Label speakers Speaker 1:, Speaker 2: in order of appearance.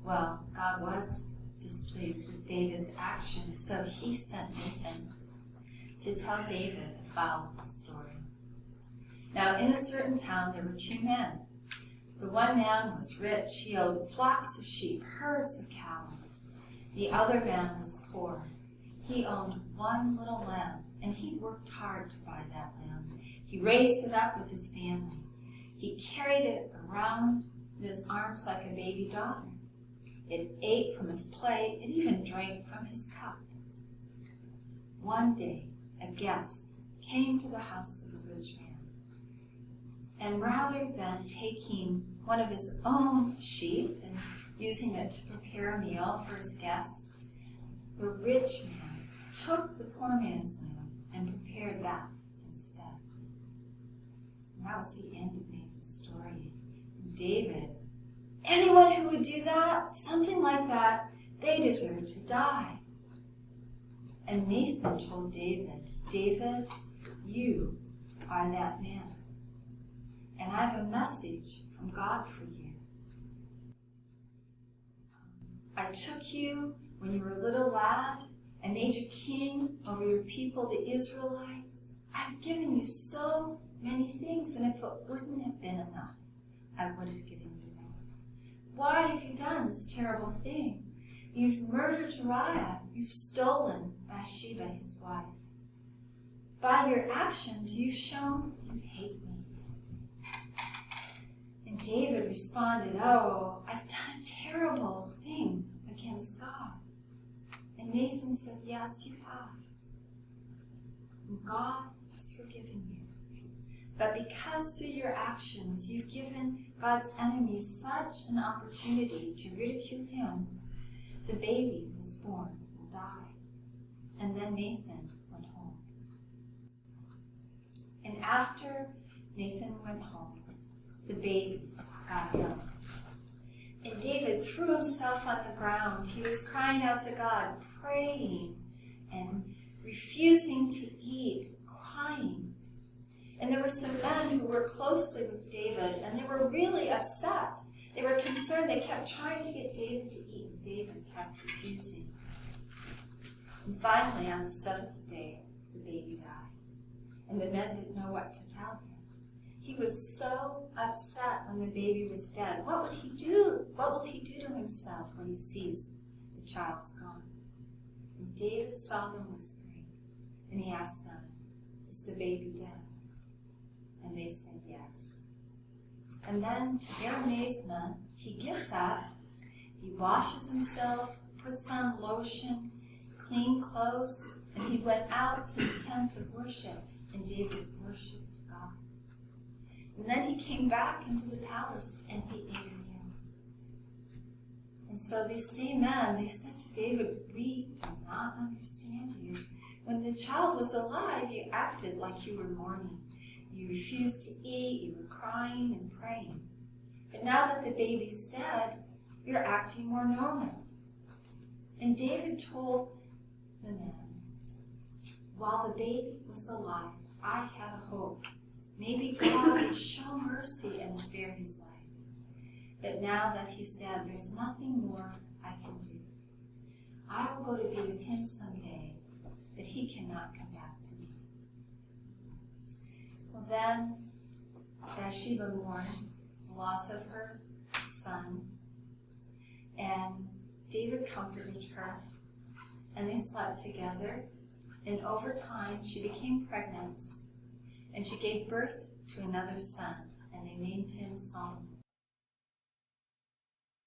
Speaker 1: Well, God was displeased with David's actions, so he sent Nathan to tell David the following story. Now, in a certain town there were two men. The one man was rich. He owned flocks of sheep, herds of cattle. The other man was poor. He owned one little lamb, and he worked hard to buy that lamb. He raised it up with his family. He carried it around in his arms like a baby daughter. It ate from his plate. It even drank from his cup. One day, a guest came to the house of the rich man. And rather than taking one of his own sheep and using it to prepare a meal for his guest, the rich man took the poor man's lamb and prepared that instead. And that was the end of Nathan's story. David, anyone who would do that, something like that, they deserve to die. And Nathan told David, David, you are that man. And I have a message from God for you. I took you when you were a little lad and made you king over your people, the Israelites. I've given you so many things, and if it wouldn't have been enough, I would have given you more. Why have you done this terrible thing? You've murdered Uriah. You've stolen Bathsheba, his wife. By your actions, you've shown you hate me. And David responded, oh, I've done a terrible thing against God. And Nathan said, yes, you have. And God has forgiven you. But because through your actions you've given God's enemies such an opportunity to ridicule him, the baby was born and died. And then Nathan went home. And after Nathan went home, the baby got ill. And David threw himself on the ground. He was crying out to God, praying and refusing to eat, crying. And there were some men who were closely with David, and they were really upset. They were concerned. They kept trying to get David to eat, and David kept refusing. And finally, on the seventh day, the baby died. And the men didn't know what to tell him. He was so upset when the baby was dead. What would he do? What will he do to himself when he sees the child's gone? And David saw them whispering, and he asked them, is the baby dead? And they said yes. And then, to their amazement, he gets up, he washes himself, puts on lotion, clean clothes, and he went out to the tent of worship, and David worshipped God. And then he came back into the palace and he ate a meal. And so these same men, they said to David, we do not understand you. When the child was alive, you acted like you were mourning. You refused to eat, you were crying and praying. But now that the baby's dead, you're acting more normal. And David told the men, while the baby was alive, I had a hope. Maybe God would show mercy and spare his life. But now that he's dead, there's nothing more I can do. I will go to be with him someday, but he cannot come back to me. Well, then Bathsheba mourned the loss of her son, and David comforted her, and they slept together, and over time she became pregnant, and she gave birth to another son, and they named him Solomon.